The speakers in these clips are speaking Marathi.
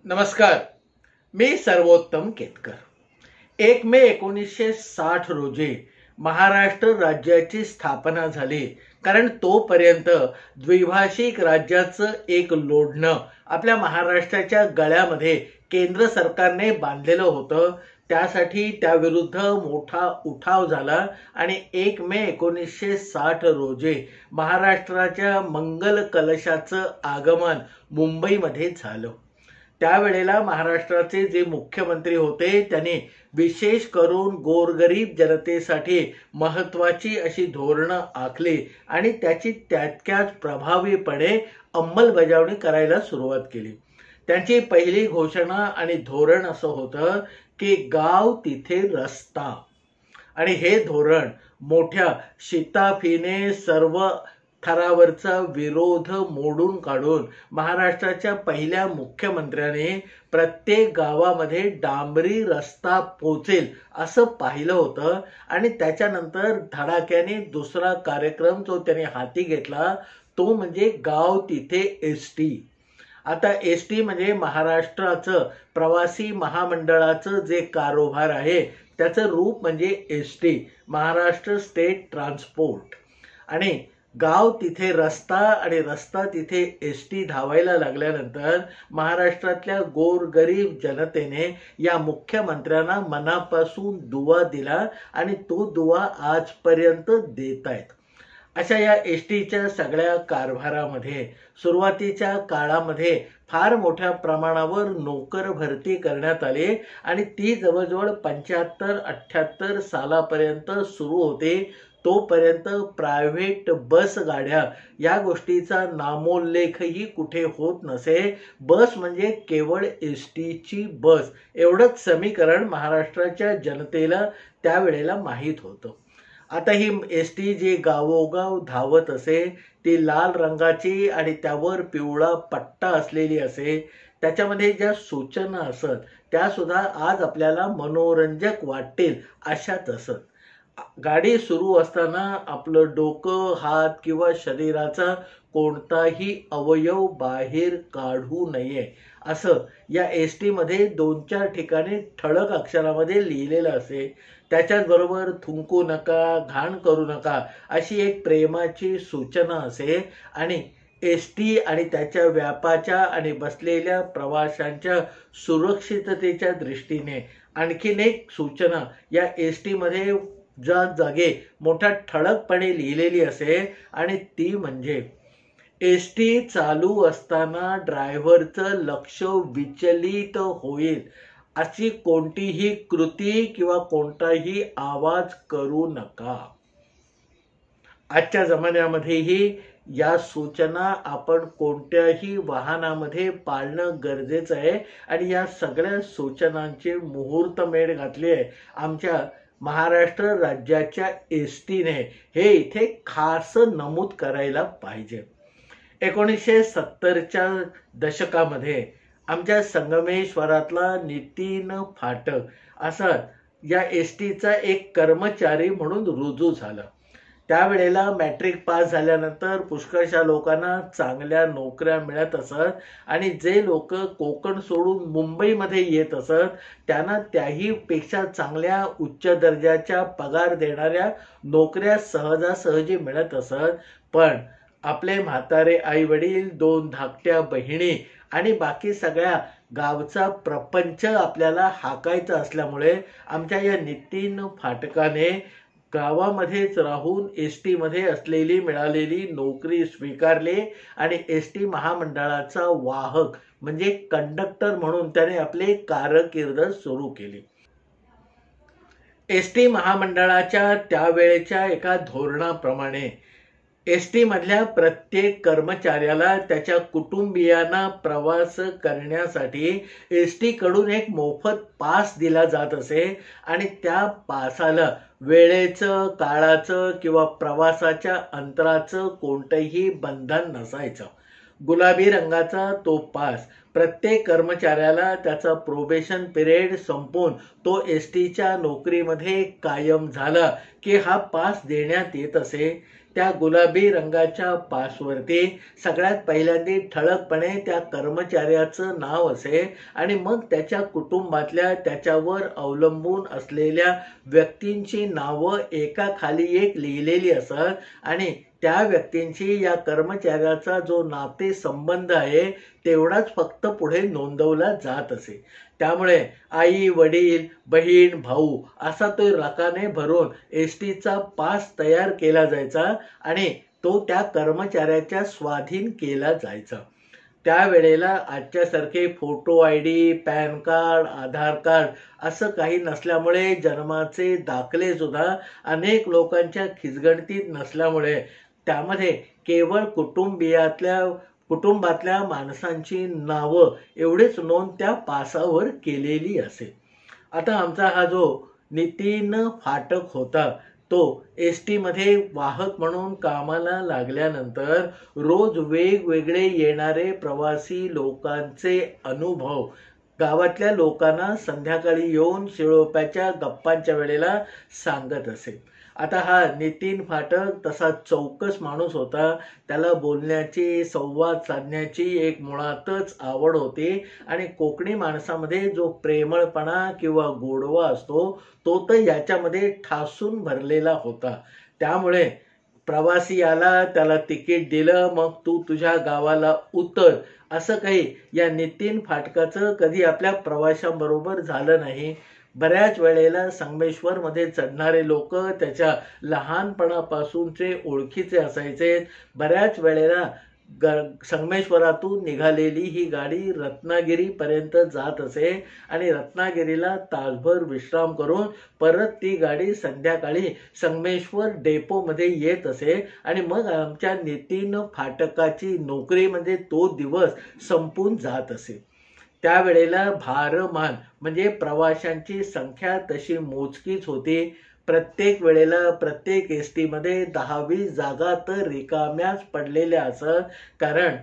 नमस्कार. मी सर्वोत्तम केतकर. 1 मे 1960 रोजी महाराष्ट्र राज्याची स्थापना झाली. कारण तोपर्यंत द्विभाषिक राज्याचं एक लोढणं आपल्या महाराष्ट्राच्या गळ्यामध्ये केंद्र सरकारने बांधलेलं होतं. त्यासाठी त्याविरुद्ध मोठा उठाव झाला आणि 1 मे 1960 रोजी महाराष्ट्राच्या मंगल कलशाचं आगमन मुंबईमध्ये झालं. त्यावेळेला महाराष्ट्राचे जे मुख्यमंत्री होते त्यांनी विशेष करून गोरगरीब जनतेसाठी महत्वाची अशी धोरणं आखली आणि त्याची तितक्याच प्रभावीपणे अंमलबजावणी करायला सुरुवात केली. त्यांची पहिली घोषणा आणि धोरण असं होतं की गाव तिथे रस्ता. आणि हे धोरण मोठ्या शिताफीने सर्व थरावरचा विरोध मोडून काढून महाराष्ट्राच्या पहिल्या मुख्यमंत्र्याने प्रत्येक गावामध्ये डांबरी रस्ता पोचेल असं पाहिलं होतं. आणि त्याच्यानंतर धडाक्याने दुसरा कार्यक्रम जो त्याने हाती घेतला तो म्हणजे गाव तिथे एसटी. आता एसटी म्हणजे महाराष्ट्राचं प्रवासी महामंडळाचं जे कारोबार आहे त्याचं रूप म्हणजे एसटी, महाराष्ट्र स्टेट ट्रान्सपोर्ट. आणि गाव तिथे रस्ता आणि रस्ता तिथे एसटी धावायला लागल्यानंतर महाराष्ट्रातल्या गोरगरीब जनतेने या मुख्यमंत्र्यांना मनापासून दुवा दिला आणि तो दुवा आजपर्यंत देत आहेत. अशा या एसटीच्या सगळ्या कारभारामध्ये सुरुवातीच्या काळामध्ये फार मोठ्या प्रमाणावर नोकर भरती करण्यात आली आणि ती जवळजवळ 75-78 सालापर्यंत सुरू होते. तोपर्यंत प्रायव्हेट बस गाड्या या गोष्टीचा नामोल्लेखही कुठे होत नसे. बस म्हणजे केवळ एसटीची बस एवढंच समीकरण महाराष्ट्राच्या जनतेला त्यावेळेला माहीत होतं. आता ही एसटी जी गावोगाव धावत असे ती लाल रंगाची आणि त्यावर पिवळा पट्टा असलेली असे. त्याच्यामध्ये ज्या सूचना असत त्या सुद्धा आज आपल्याला मनोरंजक वाटतील अशाच असत. गाडी सुरू असताना आपलं डोकं, हात किंवा शरीराचा कोणताही अवयव बाहेर काढू नये असं या एसटी मध्ये 2-4 ठिकाणी ठळक अक्षरामध्ये लिहिलेलं असे. त्याच्याच बरोबर थुंकू नका, घाण करू नका अशी एक प्रेमाची सूचना असे. आणि एसटी आणि त्याच्या व्यापाच्या आणि बसलेल्या प्रवाशांच्या सुरक्षिततेच्या दृष्टीने आणखीन एक सूचना या एसटी मध्ये जागे मोठ्या ठळकपणे लिहिलेली असे आणि ती म्हणजे एसटी चालू असताना ड्रायव्हरचं लक्ष विचलित होईल अशी कोणतीही कृती किंवा कोणताही आवाज करू नका. आजच्या जमान्यामध्येही या सूचना आपण कोणत्याही वाहनामध्ये पाळणं गरजेचं आहे आणि या सगळ्या सूचनांचे मुहूर्तमेढ घातली आहे आमच्या महाराष्ट्र राज्याच्या एसटीने. हे इथे खास नमूद करायला पाहिजे. 1970च्या दशकामध्ये आमच्या संगमेश्वरातला नितीन फाटक असा या एसटीचा एक कर्मचारी म्हणून रुजू झाला. त्यावेळेला मॅट्रिक पास झाल्यानंतर पुष्कळशा लोकांना चांगल्या नोकऱ्या मिळत असत आणि जे लोक कोकण सोडून मुंबईमध्ये येत असत त्यांना त्याही पेक्षा चांगल्या उच्च दर्जाच्या पगार देणाऱ्या नोकऱ्या सहजासहजी मिळत असत. पण आपले म्हातारे आई वडील, 2 धाकट्या बहिणी आणि बाकी सगळ्या गावचा प्रपंच आपल्याला हाकायचा असल्यामुळे आमच्या या नितीन फाटकाने गावामध्येच राहून एसटी मध्ये असलेली मिळालेली नोकरी स्वीकारली आणि एसटी महामंडळाचा वाहक म्हणजे कंडक्टर म्हणून त्याने आपले कारकीर्द सुरू केली. एसटी महामंडळाच्या त्यावेळेच्या एका धोरणाप्रमाणे एसटी मधल्या प्रत्येक कर्मचाऱ्याला त्याच्या कुटुंबियांना प्रवास करण्यासाठी एसटी कडून एक मोफत पास दिला जात असे आणि त्या पासाला वेळेचं, काळाचं किंवा प्रवासाच्या अंतराचं कोणतंही बंधन नसायचं. गुलाबी रंगाचा तो पास प्रत्येक कर्मचाऱ्याला त्याचा प्रोबेशन पिरियड संपून तो एसटीच्या नोकरीमध्ये कायम झाला की हा पास देण्यात येत असे. त्या गुलाबी रंगाच्या पासवरती सगळ्यात पहिल्यांदा ठळकपणे त्या कर्मचाऱ्याचं नाव असे आणि मग त्याच्या कुटुंबातल्या त्याच्यावर अवलंबून असलेल्या व्यक्तींची नावं एकाखाली एक लिहिलेली असत आणि त्या व्यक्तींची या कर्मचाऱ्याचा जो नाते संबंध आहे तेवढाच फक्त पुढे नोंदवला जात असे. त्यामुळे आई, वडील, बहीण, भाऊ असा तो रकाने भरून एसटीचा पास तयार केला जायचा आणि तो त्या कर्मचाऱ्याच्या स्वाधीन केला जायचा. त्यावेळेला आजच्यासारखे फोटो आयडी, पॅन कार्ड, आधार कार्ड असं काही नसल्यामुळे जन्माचे दाखले सुद्धा अनेक लोकांच्या खिचगणतीत नसल्यामुळे त्यामध्ये केवळ कुटुंबातल्या माणसांची नावं एवढीच नोंद त्या पासावर केलेली असे. आता आमचा हा जो नितीन फाटक होता तो एसटी मध्ये वाहक म्हणून कामाला लागल्यानंतर रोज वेगवेगळे येणारे प्रवासी लोकांचे अनुभव गावातल्या लोकांना संध्याकाळी येऊन शिळोप्याच्या गप्पांच्या वेळेला सांगत असे. आता हा नितीन फाटक तसा चौकस माणूस होता. त्याला बोलण्याची, संवाद साधण्याची एक मुळातच आवड होती आणि कोकणी माणसामध्ये जो प्रेमळपणा किंवा गोडवा असतो तो तर याच्यामध्ये ठासून भरलेला होता. त्यामुळे प्रवासी आला, त्याला तिकीट दिलं, मग तू तुझ्या गावाला उतर असं काही या नितीन फाटकाचं कधी आपल्या प्रवाशांबरोबर झालं नाही. बऱ्याच वेळेला संगमेश्वरमध्ये चढणारे लोक त्याच्या लहानपणापासूनचे ओळखीचे असायचे. बऱ्याच वेळेला संगमेश्वरातून निघालेली ही गाडी रत्नागिरीपर्यंत जात असे आणि रत्नागिरीला तासभर विश्राम करून परत ती गाडी संध्याकाळी संगमेश्वर डेपोमध्ये येत असे आणि मग आमच्या नितीन फाटकाची नोकरी म्हणजे तो दिवस संपून जात असे. त्यावेळेला भारमान म्हणजे प्रवाशांची संख्या तशी मोजकीच होती. प्रत्येक वेळेला प्रत्येक एसटी मध्ये 10-20 जागा तर रिकाम्याच पडलेल्या असत. कारण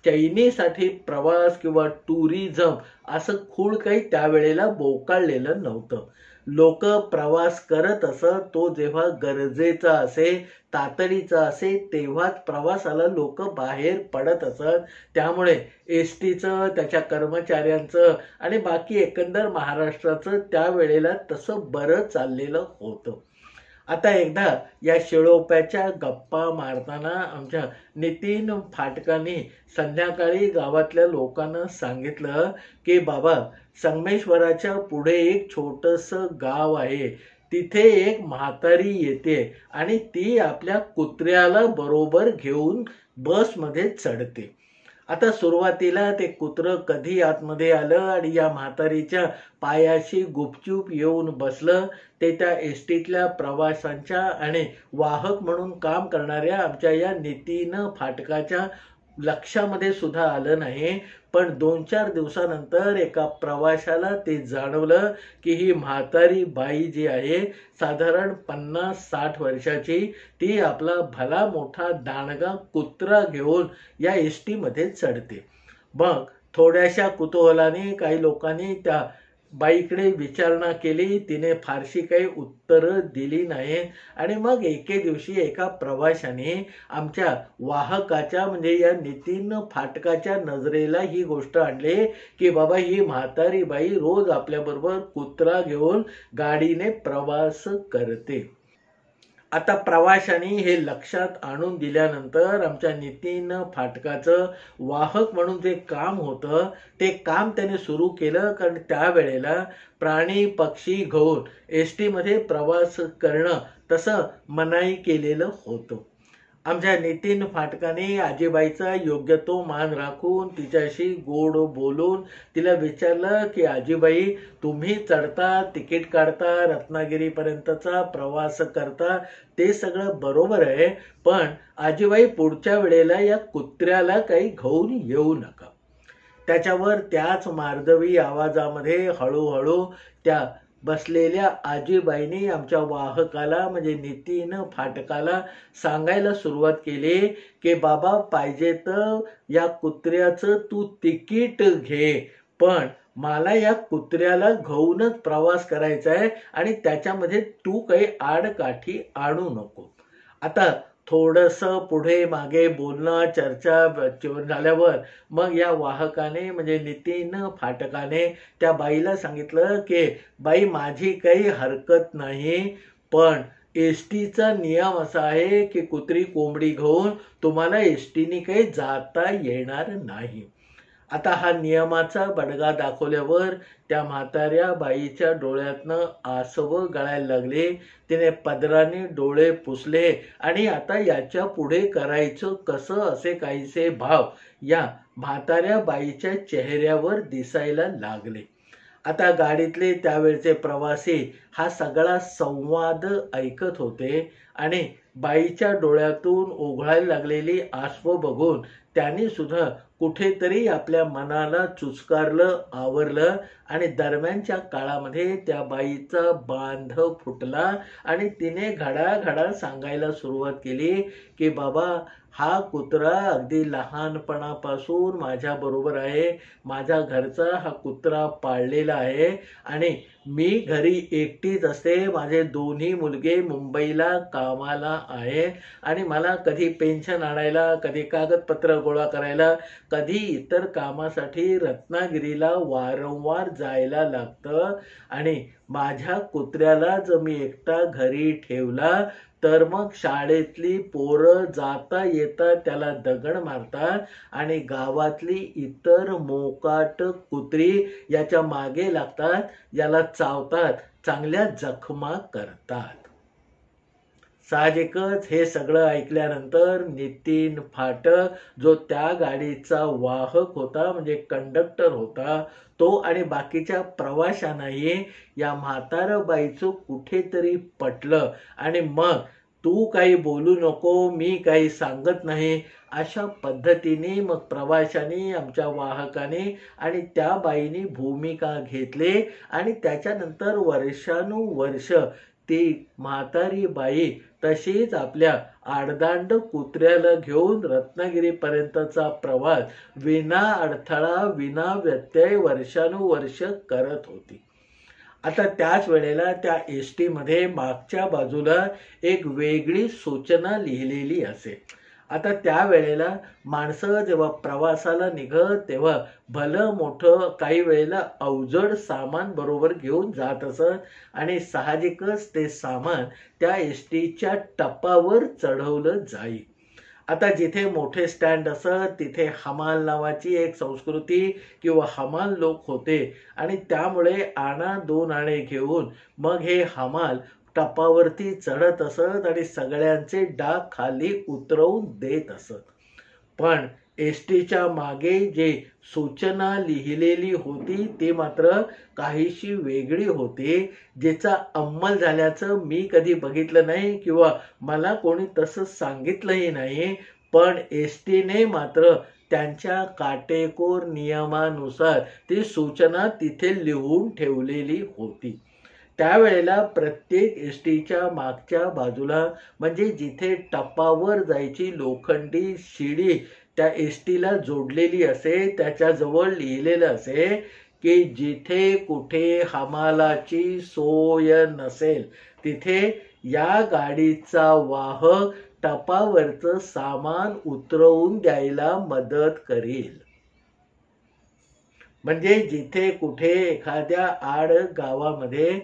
चैनीसाठी प्रवास किंवा टुरिझम असं खूळ काही त्यावेळेला बोकाळलेलं नव्हतं. लोक प्रवास करत असत तो जेव्हा गरजेचा असे, तातडीचा असे तेव्हाच प्रवासाला लोक बाहेर पडत असत. त्यामुळे एसटीचं, त्याच्या कर्मचाऱ्यांचं आणि बाकी एकंदर महाराष्ट्राचं त्यावेळेला तसं बरं चाललेलं होतं. आता एकदा या शिळोप्याच्या गप्पा मारताना आमच्या नितीन फाटकांनी संध्याकाळी गावातल्या लोकांना सांगितलं की बाबा, संगमेश्वराच्या पुढे एक छोटंसं गाव आहे, तिथे एक म्हातारी येते आणि ती आपल्या कुत्र्याला बरोबर घेऊन बसमध्ये चढते. आता सुरुवातीला ते कुत्रं कधी आतमध्ये आलं आणि या म्हातारीच्या पायाशी गुपचूप येऊन बसलं ते त्या एसटीतल्या प्रवाशांच्या आणि वाहक म्हणून काम करणाऱ्या आमच्या या नितीन फाटकाच्या लक्षामध्ये सुद्धा आलं नाही. पण 2-4 दिवसानंतर एका प्रवाशाला ते जाणवलं की ही म्हातारी बाई जी आहे साधारण 50-60 वर्षाची, ती आपला भला मोठा दांडगा कुत्रा घेऊन या एसटी मध्ये चढते. मग थोड्याशा कुतूहलाने काही लोकांनी त्या बाईकडे विचारणा केली. तिने फारशी काही उत्तरं दिली नाही आणि मग एके दिवशी एका प्रवाशाने आमच्या वाहकाच्या म्हणजे या नितीन फाटकाच्या नजरेला ही गोष्ट आणली की बाबा, ही म्हातारी बाई रोज आपल्याबरोबर कुत्रा घेऊन गाडीने प्रवास करते. आता प्रवाशांनी हे लक्षात आणून दिल्यानंतर आमच्या नितीन फाटकाचं वाहक म्हणून जे काम होतं ते काम त्याने सुरू केलं. कारण त्यावेळेला प्राणी पक्षी घेऊन एसटी मध्ये प्रवास करणं तसं मनाई केलेलं होतं. आमच्या नितीन फाटकाने आजीबाईचा योग्य तो मान राखून तिच्याशी गोड बोलून तिला विचारलं की आजीबाई, तुम्ही चढता, तिकीट काढता, रत्नागिरीपर्यंतचा प्रवास करता, ते सगळं बरोबर आहे, पण आजीबाई पुढच्या वेळेला या कुत्र्याला काही घेऊन येऊ नका. त्याच्यावर त्याच मार्दवी आवाजामध्ये हळूहळू त्या बसलेल्या आजीबाईंनी आमच्या वाहकाला म्हणजे नितीन फाटकाला सांगायला सुरुवात केली की बाबा, पाहिजे तर या कुत्र्याचं तू तिकीट घे, पण मला या कुत्र्याला घेऊनच प्रवास करायचा आहे आणि त्याच्यामध्ये तू काही आडकाठी आणू नको. आता थोडंसं पुढे मागे बोलणं चर्चा झाल्यावर मग या वाहकाने म्हणजे नितीन फाटकाने त्या बाईला सांगितलं की बाई माझी काही हरकत नाही, पण एसटीचा नियम असा आहे की कुत्री कोंबडी घेऊन तुम्हाला एसटीने काही जाता येणार नाही. आता हा नियमाचा बडगा दाखवल्यावर त्या म्हाताऱ्या बाईच्या डोळ्यातनं आसवं गळायला लागले. तिने पदराने डोळे पुसले आणि आता याच्या पुढे करायचं कसं असे काहीसे भाव या म्हाताऱ्या बाईच्या चेहऱ्यावर दिसायला लागले. आता गाडीतले त्यावेळचे प्रवासी हा सगळा संवाद ऐकत होते आणि बाईच्या डोळ्यातून ओघळायला लागलेली आसव बघून त्यांनी सुद्धा कुठेतरी आपल्या मनाला चुचकारलं, आवरलं आणि दरम्यानच्या काळामध्ये त्या बाईचा बांध फुटला आणि तिने घडाघडा सांगायला सुरुवात केली की बाबा हा कुत्रा अगदी लहानपणापासून माझ्या बरोबर आहे. माझ्या घरचा हा कुत्रा पाळलेला आहे आणि मी घरी एकटीच असते. माझे दोन्ही मुलगे मुंबईला कामाला आहेत आणि मला कधी पेन्शन आणायला, कधी कागदपत्र गोळा करायला, कधी इतर कामासाठी रत्नागिरीला वारंवार जायला लागतं आणि माझ्या कुत्र्याला जर मी एकटा घरी ठेवला तर मग शाळेतली पोरं जाता येता त्याला दगड मारतात आणि गावातली इतर मोकाट कुत्री याच्या मागे लागतात, याला चावतात, चांगल्या जखमा करतात. साहजिकच हे सगळं ऐकल्यानंतर नितीन फाटक जो त्या गाडीचा वाहक होता म्हणजे कंडक्टर होता, तो आणि बाकीच्या प्रवाशांनाही या म्हातारबाईचं कुठेतरी पटलं आणि मग तू काही बोलू नको, मी काही सांगत नाही अशा पद्धतीने मग प्रवाशांनी, आमच्या वाहकाने आणि त्या बाईनी भूमिका घेतली आणि त्याच्यानंतर वर्षानुवर्ष ती म्हातारी बाई तशीच आपल्या आडदांड कुत्र्याला घेऊन रत्नागिरीपर्यंतचा प्रवास विना अडथळा, विना व्यत्यय वर्षानुवर्ष करत होती. आता त्याच वेळेला त्या एसटी मध्ये मागच्या बाजूला एक वेगळी सूचना लिहिलेली असे. आता त्या वेळेला माणसं जेव्हा प्रवासाला निघत तेव्हा भलं मोठं काही वेळेला अवजड सामान बरोबर घेऊन जात असत आणि साहजिकच ते सामान त्या एसटीच्या टपावर चढवलं जाई. आता जिथे मोठे स्टँड असत तिथे हमाल नावाची एक संस्कृती किंवा हमाल लोक होते आणि त्यामुळे आणा दोन आणे घेऊन मग हे हमाल टपावरती चढत असत आणि सगळ्यांचे डाग खाली उतरवून देत असत. पण एसटीच्या मागे जे सूचना लिहिलेली होती ती मात्र काहीशी वेगळी होती, जिचा अंमल झाल्याचं मी कधी बघितलं नाही किंवा मला कोणी तसं सांगितलंही नाही. पण एसटीने मात्र त्यांच्या काटेकोर नियमानुसार ती सूचना तिथे लिहून ठेवलेली होती. त्यावेळेला प्रत्येक एसटीच्या मागच्या बाजूला म्हणजे जिथे टपावर जायची लोखंडी शिडी त्या एसटीला जोडलेली असे त्याच्याजवळ लिहिलेलं असे की जिथे कुठे हमालाची सोय नसेल तिथे या गाडीचा वाहक टपावरचं सामान उतरवून द्यायला मदत करेल. म्हणजे जिथे कुठे एखाद्या आड गावामध्ये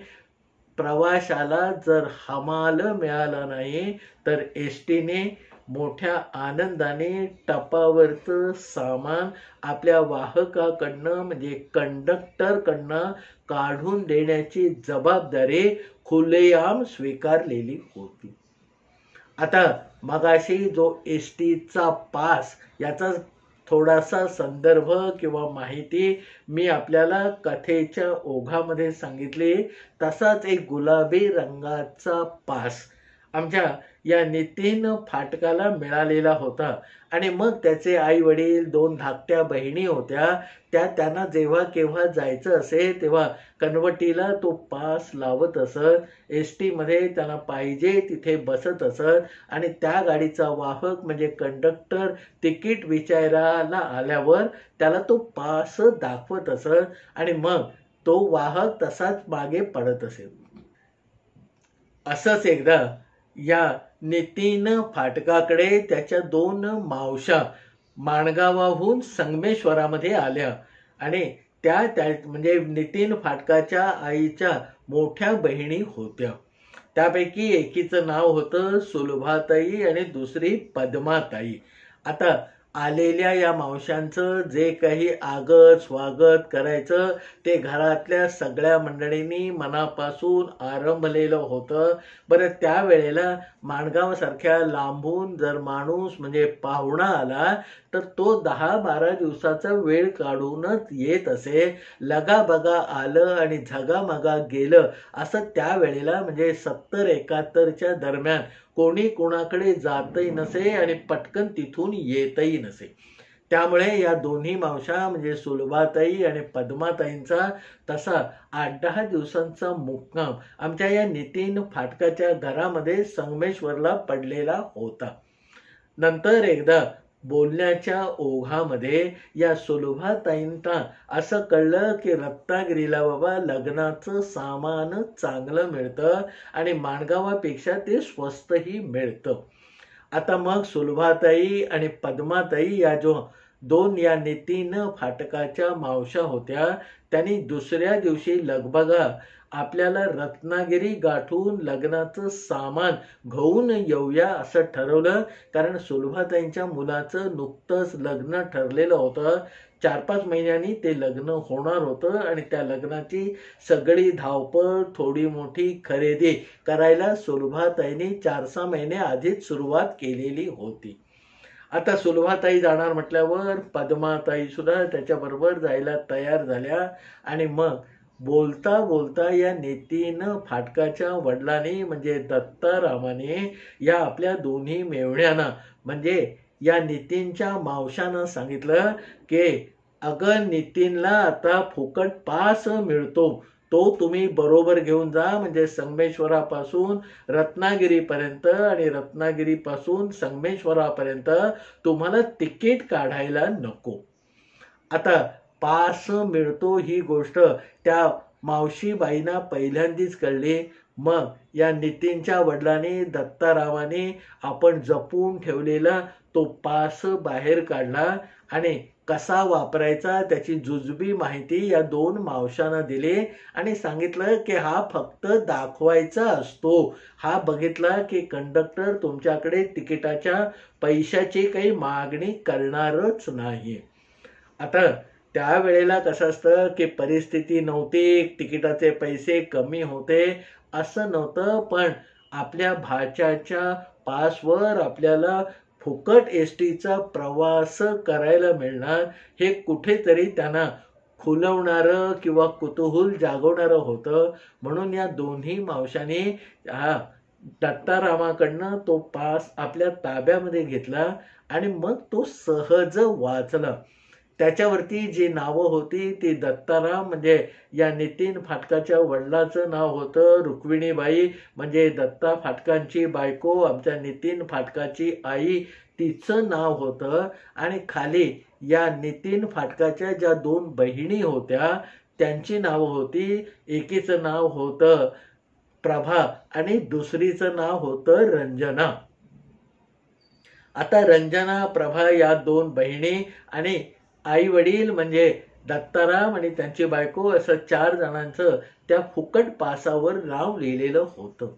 प्रवाशाला जर हमाल मिळाला नाही तर एसटीने मोठ्या आनंदाने टपावरचं सामान आपल्या वाहकाकडनं म्हणजे कंडक्टरकडनं काढून देण्याची जबाबदारी खुलेआम स्वीकारलेली होती. आता मगाशी जो एसटीचा पास याचा थोडासा संदर्भ किंवा माहिती मी आपल्याला कथेच्या ओघामध्ये सांगितली, तसाच एक गुलाबी रंगाचा पास आमच्या या नितीन फाटकाला मिळालेला होता आणि मग त्याचे आई वडील, दोन धाकट्या बहिणी होत्या, त्या त्यांना जेव्हा केव्हा जायचं असे तेव्हा कनवटीला तो पास लावत असत. एसटी मध्ये त्यांना पाहिजे तिथे बसत असत आणि त्या गाडीचा वाहक म्हणजे कंडक्टर तिकीट विचारायला आल्यावर त्याला तो पास दाखवत असत आणि मग तो वाहक तसाच मागे पडत असे. असंच एकदा या नितीन फाटकाकडे त्याच्या 2 मावशा माणगावाहून संगमेश्वरामध्ये आल्या आणि त्या म्हणजे नितीन फाटकाच्या आईच्या मोठ्या बहिणी होत्या. त्यापैकी एकीचं नाव होतं सुलभाताई आणि दुसरी पद्माताई. आता आलेल्या या मावशांचं जे काही आगत स्वागत करायचं ते घरातल्या सगळ्या मंडळींनी मनापासून आरंभलेलं होतं. बरं, त्यावेळेला माणगावसारख्या लांबून जर माणूस म्हणजे पाहुणा आला तर तो 10-12 दिवसाचा वेळ काढूनच येत असे. लगाबगा आलं आणि झगामगा गेलं असं त्यावेळेला म्हणजे 70-71च्या दरम्यान कोणी कोणाकडे जातही नसे आणि पटकन तिथून येतही नसे. त्यामुळे या दोन्ही मावशा म्हणजे सुलभाताई आणि पद्माताईंचा तसा 8-10 दिवसांचा मुक्काम आमच्या या नितीन फाटकाच्या घरामध्ये संगमेश्वरला पडलेला होता. नंतर एकदा बोलण्याच्या ओघामध्ये या सुलभाताईंना असं कळलं की रत्नागिरीला बाबा लग्नाचं सामान चांगलं मिळतं आणि माणगावापेक्षा ते स्वस्तही मिळतं. आता मग सुलभाताई आणि पद्माताई या जो 2 या नितीन फाटकाच्या मावशा होत्या त्यांनी दुसऱ्या दिवशी लगबगा आपल्याला रत्नागिरी गाठून लग्नाचं सामान घेऊन येऊया असं ठरवलं. कारण सुलभाताईंच्या मुलाचं नुकतंच लग्न ठरलेलं होतं. 4-5 महिन्यांनी ते लग्न होणार होतं आणि त्या लग्नाची सगळी धावपळ थोडी मोठी खरेदी करायला सुलभाताईंनी 4-6 महिने आधीच सुरुवात केलेली होती. आता सुलभाताई जाणार म्हटल्यावर पद्माताई सुद्धा त्याच्याबरोबर जायला तयार झाल्या आणि मग बोलता बोलता या नितीन फाटकाच्या वडिलांनी म्हणजे दत्तारामाने या आपल्या दोन्ही मेवण्यांना म्हणजे या नितीनच्या मावशांना सांगितलं की अगं नितीनला आता फुकट पास मिळतो, तो तुम्ही बरोबर घेऊन जा. म्हणजे संगमेश्वरापासून रत्नागिरीपर्यंत आणि रत्नागिरीपासून संगमेश्वरापर्यंत तुम्हाला तिकीट काढायला नको. आता पास मिळतो ही गोष्ट त्या मावशीबाईंना पहिल्यांदाच कळली. मग या नितीनच्या वडिलांनी दत्तारावाने आपण जपून ठेवलेला तो पास बाहेर काढला आणि कसा वापरायचा त्याची जुजबी माहिती या 2 मावशांना दिली आणि सांगितलं की हा फक्त दाखवायचा असतो. हा बघितला की कंडक्टर तुमच्याकडे तिकिटाच्या पैशाची काही मागणी करणारच नाही. आता त्यावेळेला कसं असतं की परिस्थिती नव्हती, तिकिटाचे पैसे कमी होते असं नव्हतं, पण आपल्या भाच्याच्या पासवर आपल्याला फुकट एसटीचा प्रवास करायला मिळणार हे कुठेतरी त्यांना खुलवणारं किंवा कुतूहल जागवणारं होतं. म्हणून या दोन्ही मावशांनी दत्तारामाकडनं तो पास आपल्या ताब्यामध्ये घेतला आणि मग तो सहज वाचला. त्याच्यावरती जी नावं होती ती दत्ताराम म्हणजे या नितीन फाटकाच्या वडिलाचं नाव होतं, रुक्मिणीबाई म्हणजे दत्ता फाटकांची बायको आमच्या नितीन फाटकाची आई तिचं नाव होतं आणि खाली या नितीन फाटकाच्या ज्या 2 बहिणी होत्या त्यांची नावं होती. एकीचं नाव होतं प्रभा आणि दुसरीचं नाव होतं रंजना. आता रंजना प्रभा या 2 बहिणी आणि आई वडील म्हणजे दत्ताराम आणि त्यांची बायको असं 4 जणांचं त्या फुकट पासावर नाव लिहिलेलं होतं.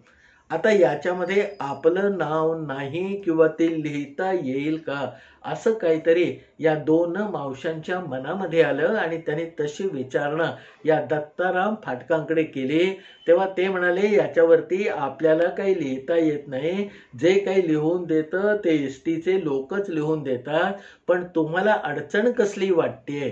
आता याच्यामध्ये आपलं नाव नाही किंवा ते लिहिता येईल का असं काहीतरी या 2 मावशांच्या मनामध्ये आलं आणि त्यांनी तशी विचारणा या दत्ताराम फाटकांकडे केली. तेव्हा ते म्हणाले याच्यावरती आपल्याला काही लिहिता येत नाही, जे काही लिहून देतं ते एसटीचे लोकच लिहून देतात, पण तुम्हाला अडचण कसली वाटतेय.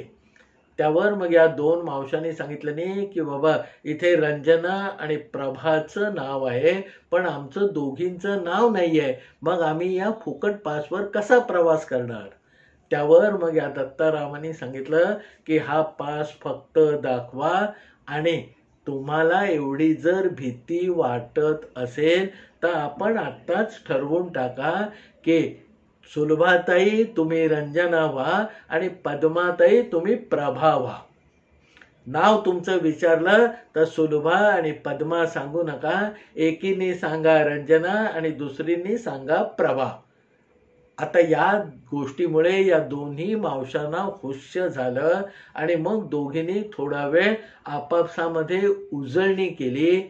त्यावर मग या 2 मावशांनी सांगितलं नाही की बाबा इथे रंजना आणि प्रभाचं नाव आहे पण आमचं दोघींचं नाव नाही आहे, मग आम्ही या फुकट पासवर कसा प्रवास करणार. त्यावर मग या दत्तारामांनी सांगितलं की हा पास फक्त दाखवा आणि तुम्हाला एवढी जर भीती वाटत असेल तर आपण आत्ताच ठरवून टाका की सुलभाताई तुम्ही रंजना व्हा आणि पद्माताई तुम्ही प्रभा व्हा. नाव तुमचं विचारलं तर सुलभा आणि पद्मा सांगू नका, एकीने सांगा रंजना आणि दुसरीने सांगा प्रभा. आता या गोष्टीमुळे या दोन्ही मावशांना हुश्य झालं आणि मग दोघींनी थोडा वेळ आपापसामध्ये उजळणी केली.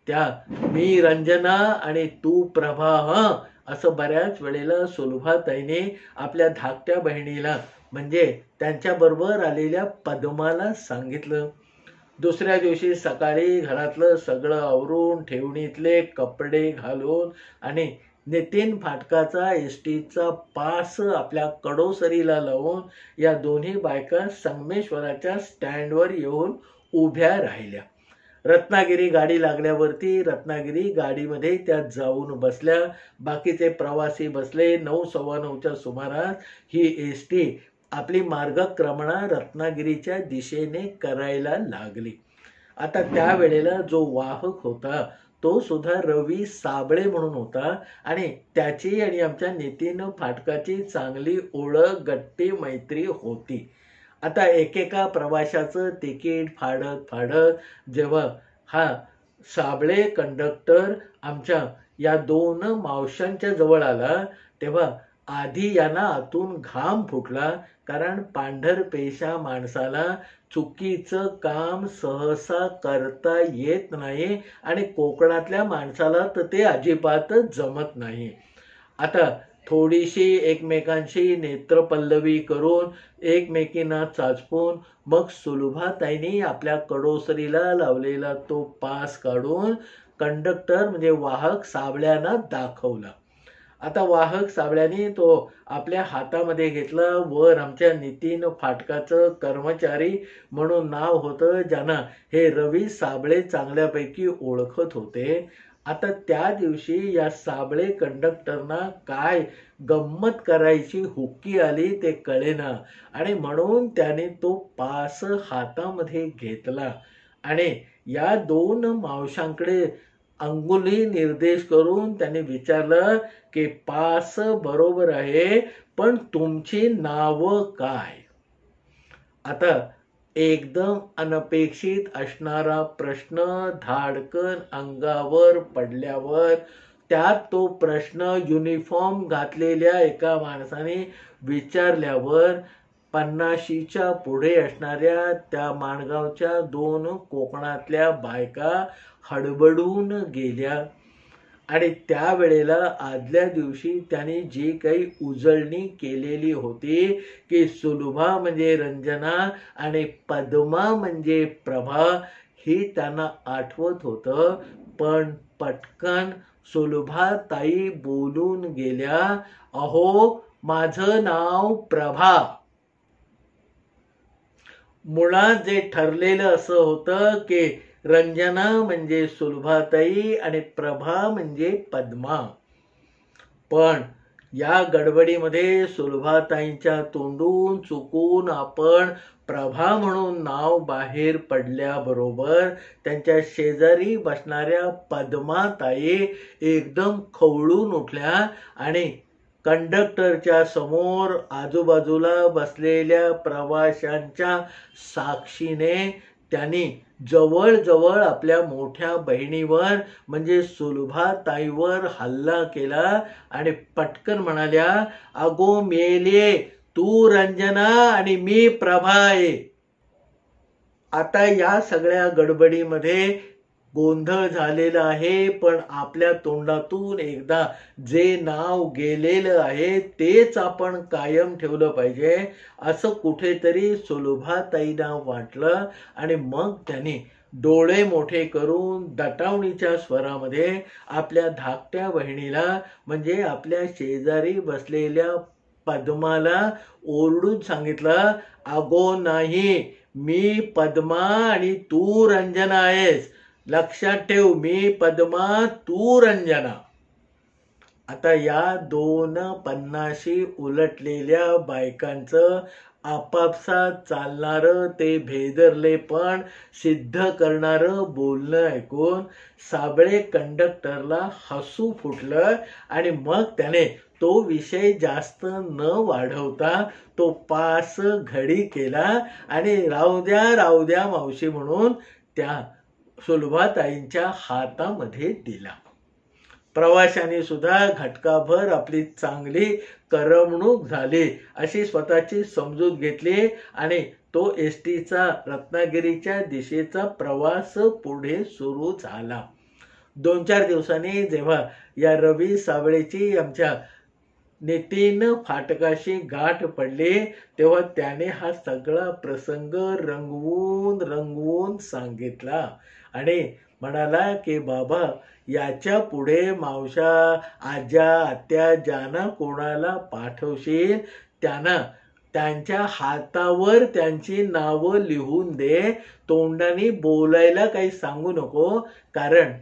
त्या मी रंजना आणि तू प्रभा असं बऱ्याच वेळेला सुलभाताईने आपल्या धाकट्या बहिणीला म्हणजे त्यांच्याबरोबर आलेल्या पद्माला सांगितलं. दुसऱ्या दिवशी सकाळी घरातलं सगळं आवरून ठेवणीतले कपडे घालून आणि नितीन फाटकाचा एसटीचा पास आपल्या कडोसरीला लावून या दोन्ही बायका संगमेश्वराच्या स्टँडवर येऊन उभ्या राहिल्या. रत्नागिरी गाडी लागल्यावरती रत्नागिरी गाडीमध्ये त्या जाऊन बसल्या. बाकीचे प्रवासी बसले. 9:15च्या सुमारास ही एसटी आपली मार्गक्रमणा रत्नागिरीच्या दिशेने करायला लागली. आता त्यावेळेला जो वाहक होता तो सुद्धा रवी साबळे म्हणून होता आणि त्याची आणि आमच्या नितीन फाटकाची चांगली ओळख गट्टी मैत्री होती. आता एकेका प्रवाशाचं तिकीट फाडत जेव्हा हा साबळे कंडक्टर आमच्या या दोन मावशांच्या जवळ आला तेव्हा आधी यांना आतून घाम फुटला, कारण पांढरपेशा माणसाला चुकीचं काम सहसा करता येत नाही आणि कोकणातल्या माणसाला तर ते अजिबातच जमत नाही. आता थोडीशी एकमेकांशी नेत्रपल्लवी करून एकमेकींना चाचपून मग सुलभाताईंनी आपल्या कडोसरीला लावलेला तो पास काढून कंडक्टर म्हणजे वाहक साबळ्यांना दाखवला. आता वाहक साबळ्याने तो आपल्या हातामध्ये घेतला. वर आमच्या नितीन फाटकाचं कर्मचारी म्हणून नाव होतं, ज्यांना हे रवी साबळे चांगल्यापैकी ओळखत होते. आता त्या दिवशी या साबळे कंडक्टरना काय गंमत करायची हुक्की आली ते कळेना आणि म्हणून त्याने तो पास हातामध्ये घेतला आणि या दोन मावशांकडे अंगुली निर्देश करून त्याने विचारलं की पास बरोबर आहे पण तुमची नावं काय. आता एकदम अनपेक्षित असणारा प्रश्न धाडकन अंगावर पडल्यावर त्यात तो प्रश्न युनिफॉर्म घातलेल्या एका माणसाने विचारल्यावर 50च्या पुढे असणाऱ्या त्या माणगावच्या दोन कोकणातल्या बायका हडबडून गेल्या आणि त्यावेळेला आदल्या दिवशी त्यांनी जी काही उजळणी केलेली होती की सुलभा म्हणजे रंजना आणि पद्मा म्हणजे प्रभा ही त्यांना आठवत होतं. पण पटकन सुलभाताई बोलून गेल्या, अहो माझं नाव प्रभा. मुळात जे ठरलेलं असं होतं की रंजना म्हणजे सुलभाताई आणि प्रभा म्हणजे पद्मा. पण या गडबडीमध्ये सुलभाताईंच्या तोंडून चुकून आपण प्रभा म्हणून नाव बाहेर पडल्याबरोबर त्यांच्या शेजारी बसणाऱ्या पद्माताई एकदम खवळून उठल्या आणि कंडक्टरच्या समोर आजूबाजूला बसलेल्या प्रवाशांच्या साक्षीने त्यांनी जवळजवळ आपल्या मोठ्या बहिणीवर म्हणजे सुलभाताईवर हल्ला केला आणि पटकन म्हणाल्या, अगो मेले, तू रंजना आणि मी प्रभा आहे. आता या सगळ्या गडबडीमध्ये गोंधळ झालेला आहे, पण आपल्या तोंडातून एकदा जे नाव गेलेलं आहे तेच आपण कायम ठेवलं पाहिजे असं कुठेतरी सुलभाताईंना वाटलं आणि मग त्यांनी डोळे मोठे करून दटावणीच्या स्वरामध्ये आपल्या धाकट्या बहिणीला म्हणजे आपल्या शेजारी बसलेल्या पद्माला ओरडून सांगितलं, अगो नाही, मी पद्मा आणि तू रंजना आहेस. लक्षात ठेव, मी पद्मा तू रंजना. आता या 250 उलटलेल्या बायकांचं आपापसात चालणारं ते भेदरलेपण सिद्ध करणारं बोलणं ऐकून साबळे कंडक्टरला हसू फुटलं आणि मग त्याने तो विषय जास्त न वाढवता तो पास घडी केला आणि राहू द्या मावशी म्हणून त्या सुलभाताईंच्या हातामध्ये दिला. प्रवाशांनी सुद्धा घटकाभर आपली चांगली करमणूक झाली अशी स्वतःची समजूत घेतली आणि तो एसटीचा रत्नागिरीच्या दिशेचा प्रवास पुढे सुरू झाला. 2-4 दिवसांनी जेव्हा या रवी साबळेची आमच्या नितीन फाटकाशी गाठ पडली तेव्हा त्याने हा सगळा प्रसंग रंगवून सांगितला आणि म्हणाला की बाबा, याच्या पुढे मावशा, आज्या, आत्या ज्यांना कोणाला पाठवशील त्यांना त्यांच्या हातावर त्यांची नावं लिहून दे. तोंडाने बोलायला काही सांगू नको, कारण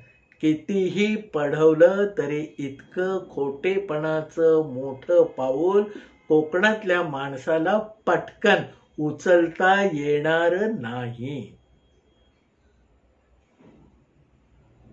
कितीही पढवलं तरी इतकं खोटेपणाचं मोठं पाऊल कोकणातल्या माणसाला पटकन उचलता येणार नाही.